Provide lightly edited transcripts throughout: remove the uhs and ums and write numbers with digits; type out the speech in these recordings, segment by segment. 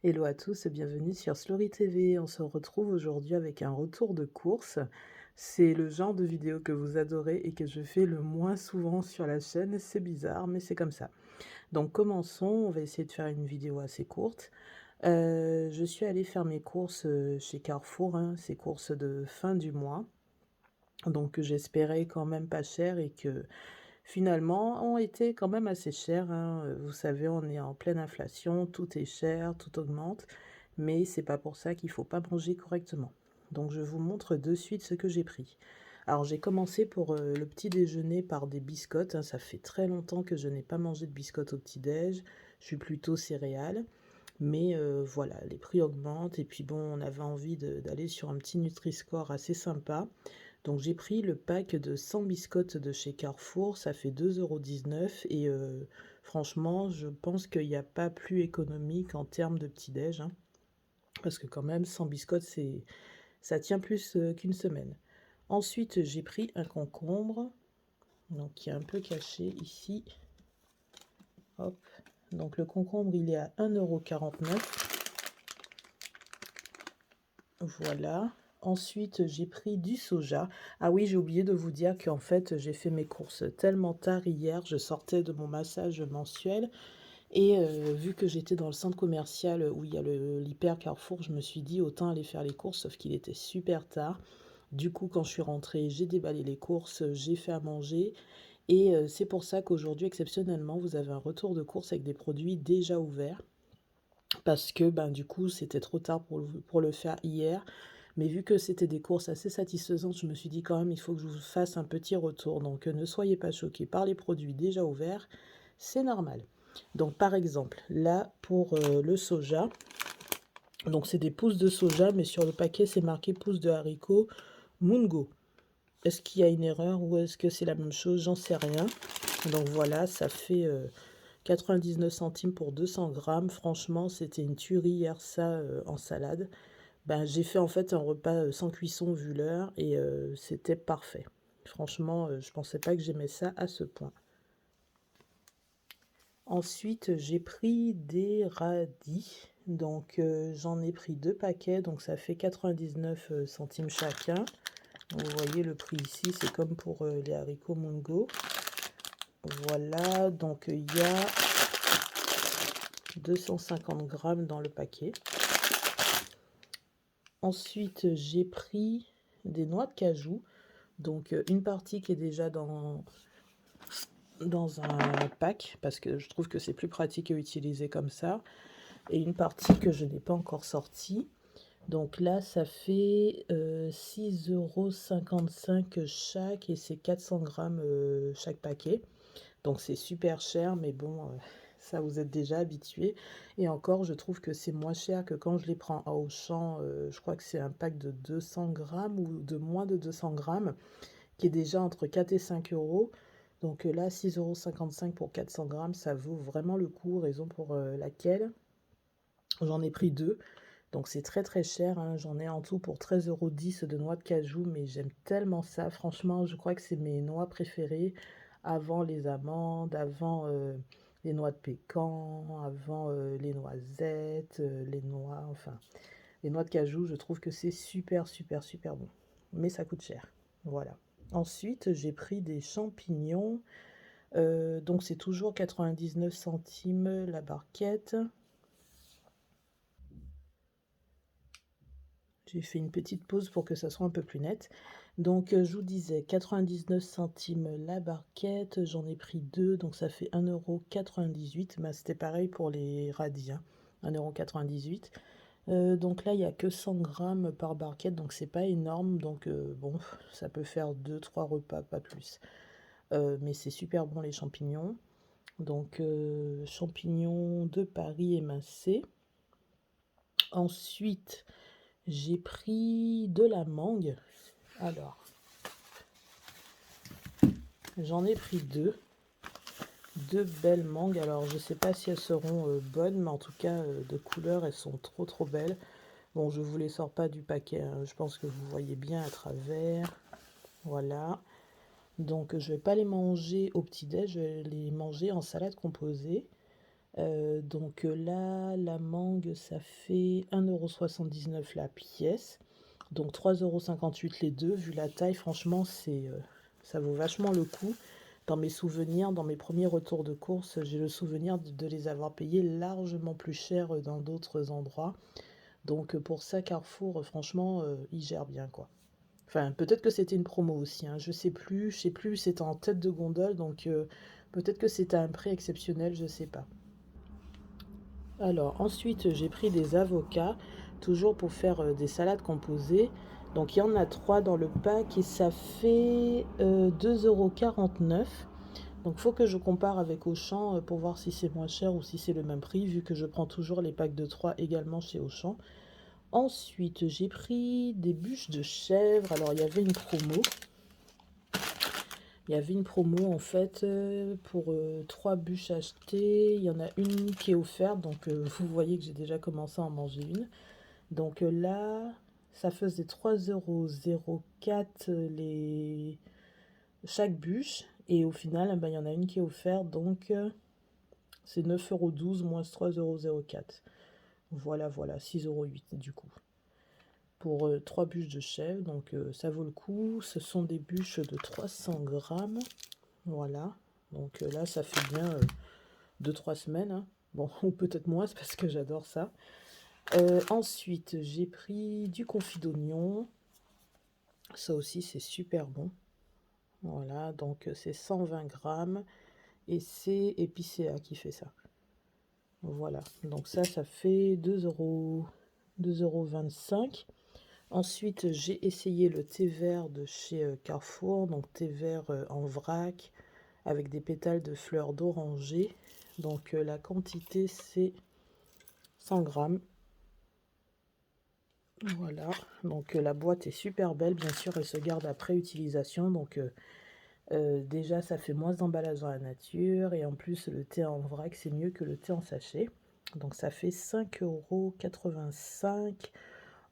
Hello à tous et bienvenue sur Slory TV. On se retrouve aujourd'hui avec un retour de course. C'est le genre de vidéo que vous adorez et que je fais le moins souvent sur la chaîne. C'est bizarre, mais c'est comme ça. Donc commençons, on va essayer de faire une vidéo assez courte. Je suis allée faire mes courses chez Carrefour, hein, ces courses de fin du mois. Donc j'espérais quand même pas cher et que finalement ont été quand même assez chères, hein. Vous savez, on est en pleine inflation, tout est cher, tout augmente, mais c'est pas pour ça qu'il faut pas manger correctement. Donc je vous montre de suite ce que j'ai pris. Alors j'ai commencé pour le petit déjeuner par des biscottes, hein. Ça fait très longtemps que je n'ai pas mangé de biscottes au petit-déj. Je suis plutôt céréales. Mais voilà, les prix augmentent et puis bon, on avait envie d'aller sur un petit Nutri-Score assez sympa. Donc j'ai pris le pack de 100 biscottes de chez Carrefour, ça fait 2,19 € et franchement, je pense qu'il n'y a pas plus économique en termes de petit-déj, hein, parce que quand même 100 biscottes, ça tient plus qu'une semaine. Ensuite, j'ai pris un concombre, donc qui est un peu caché ici. Hop. Donc le concombre, il est à 1,49 €. Voilà. Ensuite, j'ai pris du soja. Ah oui, j'ai oublié de vous dire qu'en fait, j'ai fait mes courses tellement tard hier. Je sortais de mon massage mensuel. Et vu que j'étais dans le centre commercial où il y a l'Hyper Carrefour, je me suis dit autant aller faire les courses, sauf qu'il était super tard. Du coup, quand je suis rentrée, j'ai déballé les courses, j'ai fait à manger. Et c'est pour ça qu'aujourd'hui, exceptionnellement, vous avez un retour de course avec des produits déjà ouverts. Parce que ben, du coup, c'était trop tard pour le faire hier. Mais vu que c'était des courses assez satisfaisantes, je me suis dit quand même, il faut que je vous fasse un petit retour. Donc ne soyez pas choqués par les produits déjà ouverts, c'est normal. Donc par exemple, là pour le soja, donc c'est des pousses de soja, mais sur le paquet c'est marqué pousses de haricots Mungo. Est-ce qu'il y a une erreur ou est-ce que c'est la même chose? J'en sais rien. Donc voilà, ça fait 99 centimes pour 200 grammes. Franchement, c'était une tuerie hier ça en salade. Ben, j'ai fait en fait un repas sans cuisson vu l'heure et c'était parfait. Franchement, je pensais pas que j'aimais ça à ce point. Ensuite, j'ai pris des radis. Donc, j'en ai pris 2 paquets, donc ça fait 99 centimes chacun. Vous voyez le prix ici, c'est comme pour les haricots Mungo. Voilà, donc il y a 250 grammes dans le paquet. Ensuite, j'ai pris des noix de cajou. Donc, une partie qui est déjà dans un pack, parce que je trouve que c'est plus pratique à utiliser comme ça. Et une partie que je n'ai pas encore sortie. Donc là, ça fait 6,55 € chaque et c'est 400 grammes chaque paquet. Donc c'est super cher, mais bon, ça vous êtes déjà habitué. Et encore, je trouve que c'est moins cher que quand je les prends à Auchan. Je crois que c'est un pack de 200 grammes ou de moins de 200 grammes, qui est déjà entre 4 et 5 euros. Donc là, 6,55 € pour 400 grammes, ça vaut vraiment le coup, raison pour laquelle j'en ai pris 2. Donc c'est très très cher, hein. J'en ai en tout pour 13,10 € de noix de cajou, mais j'aime tellement ça. Franchement, je crois que c'est mes noix préférées avant les amandes, avant les noix de pécan, avant les noisettes, les noix, enfin, les noix de cajou, je trouve que c'est super super super bon. Mais ça coûte cher. Voilà. Ensuite, j'ai pris des champignons. Donc c'est toujours 99 centimes la barquette. J'ai fait une petite pause pour que ça soit un peu plus net. Donc, je vous disais 99 centimes la barquette. J'en ai pris 2, donc ça fait 1,98 €. Bah, c'était pareil pour les radis, hein, 1,98 €. Donc là, il n'y a que 100 grammes par barquette, donc c'est pas énorme. Donc, bon, ça peut faire 2-3 repas, pas plus. Mais c'est super bon les champignons. Donc, champignons de Paris émincés. Ensuite, j'ai pris de la mangue. Alors, j'en ai pris 2. 2 belles mangues. Alors, je sais pas si elles seront bonnes, mais en tout cas, de couleur, elles sont trop trop belles. Bon, je vous les sors pas du paquet, hein. Je pense que vous voyez bien à travers. Voilà. Donc, je vais pas les manger au petit-déj, je vais les manger en salade composée. Là, la mangue, ça fait 1,79 € la pièce. Donc 3,58 € les deux. Vu la taille, franchement, ça vaut vachement le coup. Dans mes souvenirs, dans mes premiers retours de course, j'ai le souvenir de les avoir payés largement plus cher dans d'autres endroits. Donc pour ça, Carrefour, franchement, il gère bien, quoi. Enfin, peut-être que c'était une promo aussi, hein, je sais plus, c'était en tête de gondole, donc peut-être que c'était un prix exceptionnel, je sais pas. Alors ensuite, j'ai pris des avocats, toujours pour faire des salades composées. Donc il y en a 3 dans le pack et ça fait 2,49 €. Donc il faut que je compare avec Auchan pour voir si c'est moins cher ou si c'est le même prix, vu que je prends toujours les packs de 3 également chez Auchan. Ensuite, j'ai pris des bûches de chèvre. Alors il y avait une promo. Il y avait une promo en fait pour 3 bûches achetées. Il y en a une qui est offerte, donc vous voyez que j'ai déjà commencé à en manger une. Donc là, ça faisait 3,04 € chaque bûche. Et au final, ben, il y en a une qui est offerte, donc c'est 9,12 € moins 3,04 €. Voilà, voilà, 6,08 € du coup. Pour 3 bûches de chèvre, donc ça vaut le coup. Ce sont des bûches de 300 grammes. Voilà, donc là, ça fait bien 2-3 semaines, hein. Bon, ou peut-être moins, c'est parce que j'adore ça. Ensuite, j'ai pris du confit d'oignon. Ça aussi, c'est super bon. Voilà, donc c'est 120 grammes. Et c'est Epicéa qui fait ça. Voilà, donc ça fait 2,25 €. Ensuite, j'ai essayé le thé vert de chez Carrefour, donc thé vert en vrac, avec des pétales de fleurs d'oranger. Donc la quantité c'est 100 grammes. Voilà, donc la boîte est super belle, bien sûr elle se garde après utilisation, donc déjà ça fait moins d'emballage dans la nature, et en plus le thé en vrac c'est mieux que le thé en sachet. Donc ça fait 5,85 €.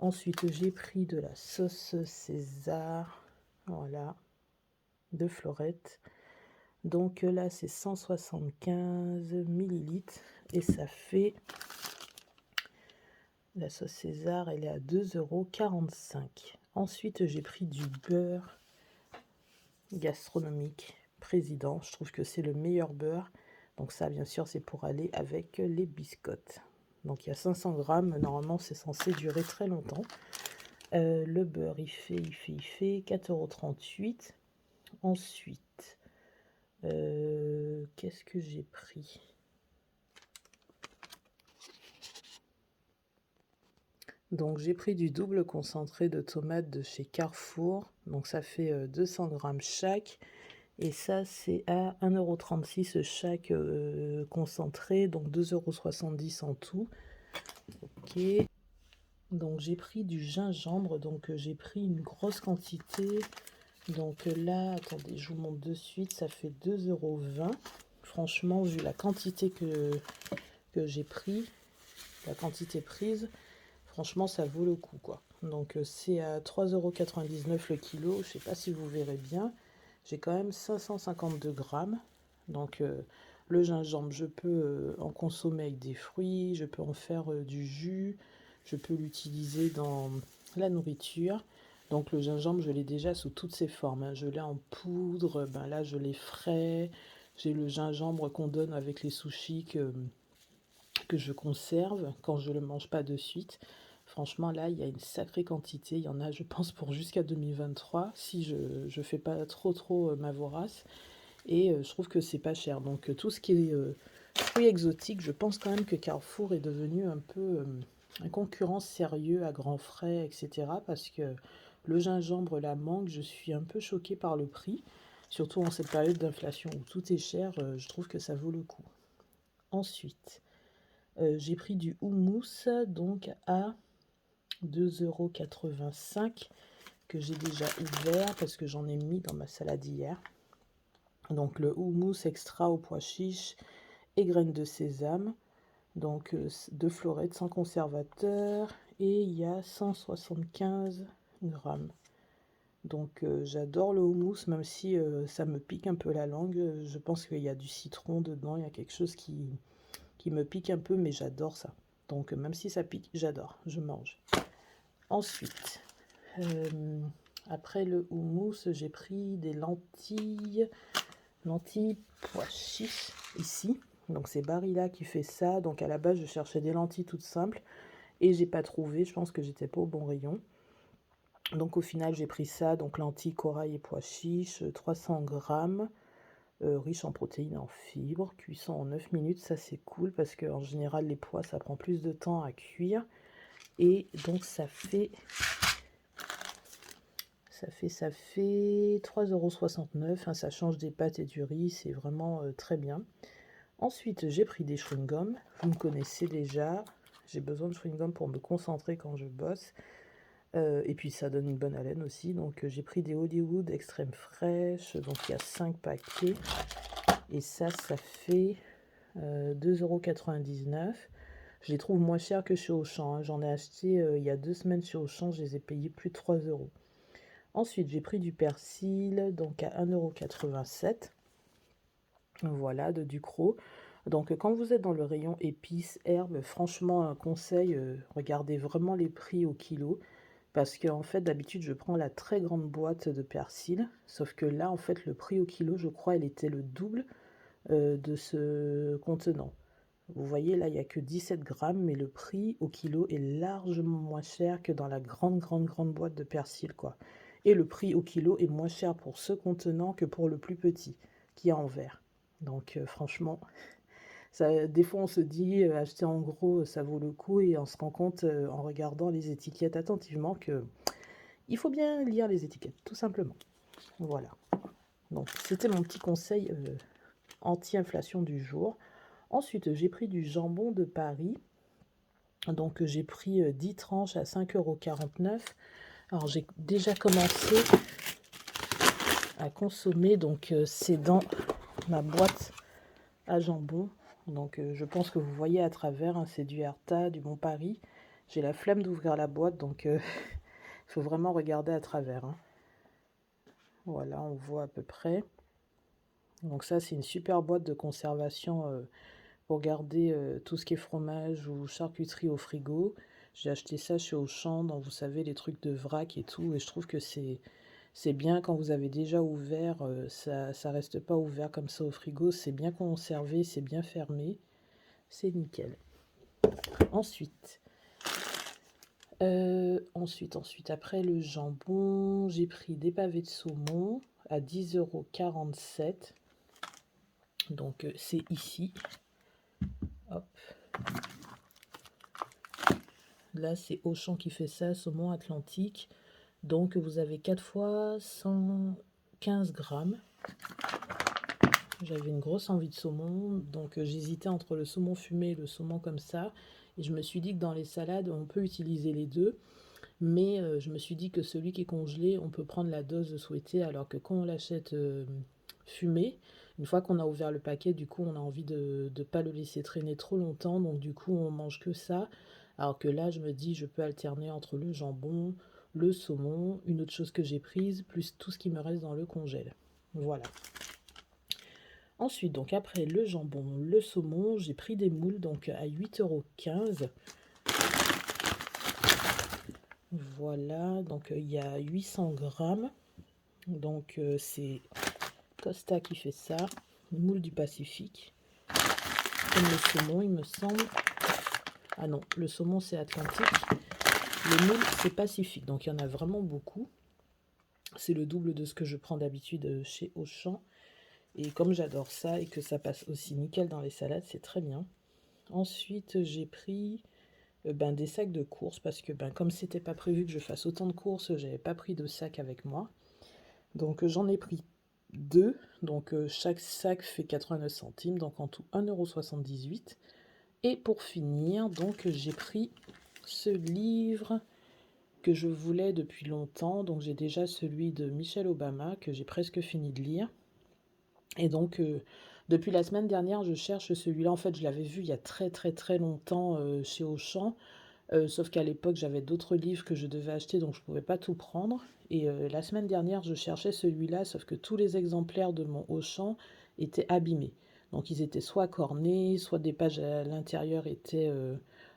Ensuite j'ai pris de la sauce César, voilà, de Florette. Donc là, c'est 175 millilitres et ça fait, la sauce César, elle est à 2,45 €. Ensuite, j'ai pris du beurre gastronomique Président. Je trouve que c'est le meilleur beurre. Donc ça, bien sûr, c'est pour aller avec les biscottes. Donc il y a 500 grammes. Normalement, c'est censé durer très longtemps. Le beurre, il fait 4,38 €. Ensuite, qu'est-ce que j'ai pris? Donc j'ai pris du double concentré de tomates de chez Carrefour. Donc ça fait 200 grammes chaque. Et ça, c'est à 1,36 € chaque concentré. Donc 2,70 € en tout. Ok. Donc j'ai pris du gingembre. Donc j'ai pris une grosse quantité. Donc là, attendez, je vous montre de suite. Ça fait 2,20 €. Franchement, vu la quantité que j'ai pris, la quantité prise, franchement, ça vaut le coup, quoi. Donc c'est à 3,99 € le kilo. Je sais pas si vous verrez bien. J'ai quand même 552 grammes. Donc le gingembre, je peux en consommer avec des fruits. Je peux en faire du jus. Je peux l'utiliser dans la nourriture. Donc le gingembre, je l'ai déjà sous toutes ses formes, hein. Je l'ai en poudre. Ben là, je l'ai frais. J'ai le gingembre qu'on donne avec les sushis que je conserve quand je ne le mange pas de suite. Franchement, là, il y a une sacrée quantité. Il y en a, je pense, pour jusqu'à 2023, si je ne fais pas trop ma vorace. Et je trouve que c'est pas cher. Donc, tout ce qui est fruits exotiques, je pense quand même que Carrefour est devenu un peu un concurrent sérieux à grands frais, etc. Parce que le gingembre, la mangue, je suis un peu choquée par le prix. Surtout en cette période d'inflation où tout est cher, je trouve que ça vaut le coup. Ensuite, j'ai pris du houmous donc à 2,85 € que j'ai déjà ouvert parce que j'en ai mis dans ma salade hier. Donc le houmous extra aux pois chiches et graines de sésame. Donc de florette sans conservateur. Et il y a 175 grammes. Donc j'adore le houmous, même si ça me pique un peu la langue. Je pense qu'il y a du citron dedans, il y a quelque chose qui me pique un peu, mais j'adore ça. Donc même si ça pique, j'adore, je mange. Ensuite, après le houmous, j'ai pris des lentilles pois chiches ici. Donc c'est Barilla qui fait ça. Donc à la base, je cherchais des lentilles toutes simples et j'ai pas trouvé. Je pense que j'étais pas au bon rayon. Donc au final, j'ai pris ça. Donc lentilles, corail et pois chiches, 300 grammes. Riche en protéines et en fibres, cuisson en 9 minutes, ça c'est cool parce qu'en général les pois ça prend plus de temps à cuire. Et donc ça fait 3,69 €, hein, ça change des pâtes et du riz, c'est vraiment très bien. Ensuite j'ai pris des chewing-gums, vous me connaissez déjà, j'ai besoin de chewing-gums pour me concentrer quand je bosse. Et puis ça donne une bonne haleine aussi, donc j'ai pris des Hollywood extrême fraîche, donc il y a 5 paquets. Et ça fait 2,99 €. Je les trouve moins chers que chez Auchan, hein. J'en ai acheté il y a 2 semaines chez Auchan, je les ai payés plus de 3 €. Ensuite, j'ai pris du persil, donc à 1,87 €. Voilà, de Ducros. Donc quand vous êtes dans le rayon épices, herbes, franchement, un conseil, regardez vraiment les prix au kilo. Parce qu'en fait, d'habitude, je prends la très grande boîte de persil. Sauf que là, en fait, le prix au kilo, je crois, il était le double de ce contenant. Vous voyez, là, il n'y a que 17 grammes, mais le prix au kilo est largement moins cher que dans la grande boîte de persil, quoi. Et le prix au kilo est moins cher pour ce contenant que pour le plus petit, qui est en verre. Donc, franchement, ça, des fois, on se dit, acheter en gros, ça vaut le coup, et on se rend compte, en regardant les étiquettes attentivement, que il faut bien lire les étiquettes, tout simplement. Voilà. Donc, c'était mon petit conseil anti-inflation du jour. Ensuite, j'ai pris du jambon de Paris. Donc, j'ai pris 10 tranches à 5,49 €. Alors, j'ai déjà commencé à consommer. Donc, c'est dans ma boîte à jambon. Donc, je pense que vous voyez à travers, hein, c'est du Herta, du Bon Paris. J'ai la flemme d'ouvrir la boîte, donc il faut vraiment regarder à travers, hein. Voilà, on voit à peu près. Donc ça, c'est une super boîte de conservation pour garder tout ce qui est fromage ou charcuterie au frigo. J'ai acheté ça chez Auchan, dans, vous savez, les trucs de vrac et tout, et je trouve que c'est bien quand vous avez déjà ouvert, ça reste pas ouvert comme ça au frigo, c'est bien conservé, c'est bien fermé, c'est nickel. Ensuite, après le jambon, j'ai pris des pavés de saumon à 10,47 €. Donc c'est ici. Hop. Là, c'est Auchan qui fait ça, saumon Atlantique. Donc, vous avez 4 fois 115 grammes. J'avais une grosse envie de saumon, donc j'hésitais entre le saumon fumé et le saumon comme ça. Et je me suis dit que dans les salades, on peut utiliser les deux. Mais je me suis dit que celui qui est congelé, on peut prendre la dose souhaitée, alors que quand on l'achète fumé, une fois qu'on a ouvert le paquet, du coup, on a envie de ne pas le laisser traîner trop longtemps. Donc, du coup, on mange que ça. Alors que là, je me dis, je peux alterner entre le jambon, le saumon, une autre chose que j'ai prise, plus tout ce qui me reste dans le congèle. Voilà. Ensuite, donc après le jambon, le saumon, j'ai pris des moules donc à 8,15 €. Voilà, donc il y a 800 grammes. Donc c'est Costa qui fait ça, moule du Pacifique. Comme le saumon, il me semble. Ah non, le saumon c'est Atlantique. Le moule c'est Pacifique, donc il y en a vraiment beaucoup. C'est le double de ce que je prends d'habitude chez Auchan. Et comme j'adore ça et que ça passe aussi nickel dans les salades, c'est très bien. Ensuite, j'ai pris des sacs de courses parce que comme c'était pas prévu que je fasse autant de courses, j'avais pas pris de sac avec moi. Donc j'en ai pris 2. Donc chaque sac fait 89 centimes, donc en tout 1,78 €. Et pour finir, donc j'ai pris ce livre que je voulais depuis longtemps. Donc j'ai déjà celui de Michelle Obama que j'ai presque fini de lire. Et donc depuis la semaine dernière, je cherche celui-là. En fait, je l'avais vu il y a très très très longtemps chez Auchan. Sauf qu'à l'époque, j'avais d'autres livres que je devais acheter, donc je ne pouvais pas tout prendre. Et la semaine dernière, je cherchais celui-là, sauf que tous les exemplaires de mon Auchan étaient abîmés. Donc ils étaient soit cornés, soit des pages à l'intérieur étaient,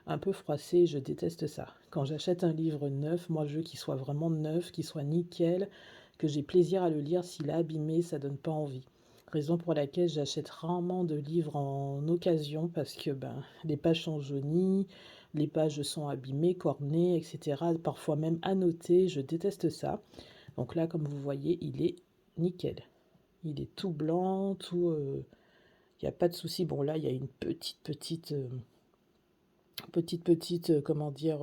un peu froissées, je déteste ça. Quand j'achète un livre neuf, moi je veux qu'il soit vraiment neuf, qu'il soit nickel, que j'ai plaisir à le lire. S'il est abîmé, ça donne pas envie. Raison pour laquelle j'achète rarement de livres en occasion parce que, ben, les pages sont jaunies, les pages sont abîmées, cornées et cetera, parfois même annotées, je déteste ça. Donc là, comme vous voyez, il est nickel. Il est tout blanc, tout, il y a pas de souci. Bon là, il y a une petite, comment dire,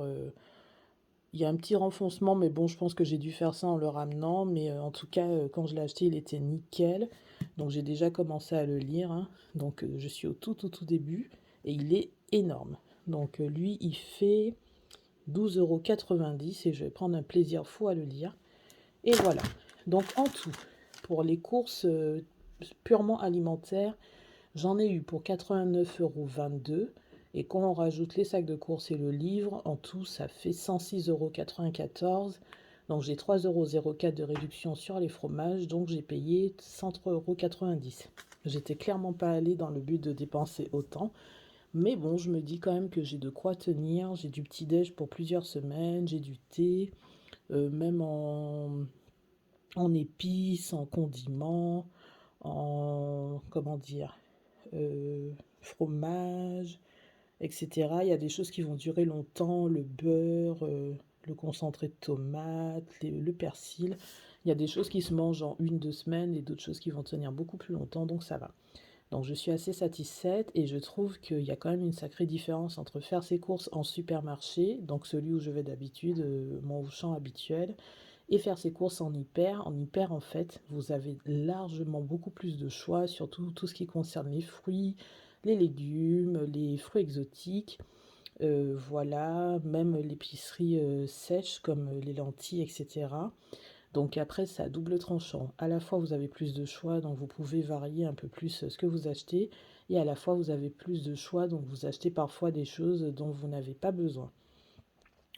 il y a un petit renfoncement, mais bon, je pense que j'ai dû faire ça en le ramenant. Mais en tout cas, quand je l'ai acheté, il était nickel. Donc j'ai déjà commencé à le lire, hein. Donc je suis au tout début et il est énorme. Donc lui, il fait 12,90 € et je vais prendre un plaisir fou à le lire. Et voilà. Donc en tout, pour les courses purement alimentaires, j'en ai eu pour 89,22 € et quand on rajoute les sacs de courses et le livre, en tout, ça fait 106,94 €. Donc j'ai 3,04 € de réduction sur les fromages, donc j'ai payé 103,90 €. J'étais clairement pas allée dans le but de dépenser autant, mais bon, je me dis quand même que j'ai de quoi tenir. J'ai du petit-déj pour plusieurs semaines, j'ai du thé, même en épices, en condiments, en, comment dire, fromage, etc. Il y a des choses qui vont durer longtemps, le beurre, le concentré de tomate, le persil. Il y a des choses qui se mangent en 1, 2 semaines et d'autres choses qui vont tenir beaucoup plus longtemps, donc ça va. Donc je suis assez satisfaite et je trouve qu'il y a quand même une sacrée différence entre faire ses courses en supermarché, donc celui où je vais d'habitude, mon Auchan habituel, et faire ses courses en hyper. En hyper, en fait, vous avez largement beaucoup plus de choix, surtout tout ce qui concerne les fruits, les légumes, les fruits exotiques, voilà, même l'épicerie sèche comme les lentilles, etc. Donc après, c'est à double tranchant. À la fois, vous avez plus de choix, donc vous pouvez varier un peu plus ce que vous achetez, et à la fois, vous avez plus de choix, donc vous achetez parfois des choses dont vous n'avez pas besoin.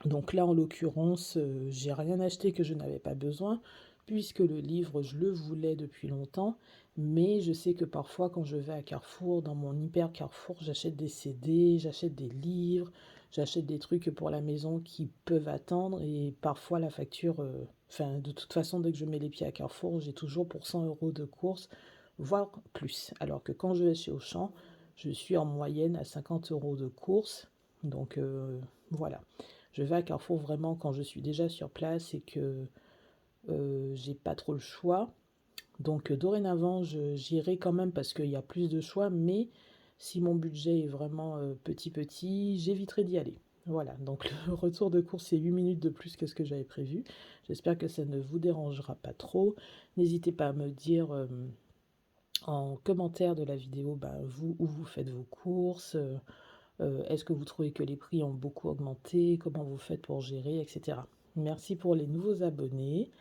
Donc là, en l'occurrence, j'ai rien acheté que je n'avais pas besoin, puisque le livre, je le voulais depuis longtemps, mais je sais que parfois, quand je vais à Carrefour, dans mon hyper Carrefour, j'achète des CD, j'achète des livres, j'achète des trucs pour la maison qui peuvent attendre, et parfois la facture, enfin, de toute façon, dès que je mets les pieds à Carrefour, j'ai toujours pour 100 € de course, voire plus. Alors que quand je vais chez Auchan, je suis en moyenne à 50 € de course, donc voilà. Je vais à Carrefour vraiment quand je suis déjà sur place et que j'ai pas trop le choix. Donc dorénavant, j'irai quand même parce qu'il y a plus de choix, mais si mon budget est vraiment petit, j'éviterai d'y aller. Voilà, donc le retour de course, c'est 8 minutes de plus que ce que j'avais prévu. J'espère que ça ne vous dérangera pas trop. N'hésitez pas à me dire en commentaire de la vidéo, bah, vous, où vous faites vos courses. Est-ce que vous trouvez que les prix ont beaucoup augmenté? Comment vous faites pour gérer, etc. Merci pour les nouveaux abonnés.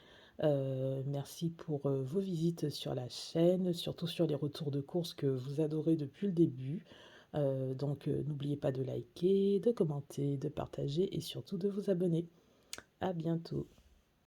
Merci pour vos visites sur la chaîne, surtout sur les retours de courses que vous adorez depuis le début. Donc n'oubliez pas de liker, de commenter, de partager et surtout de vous abonner. À bientôt.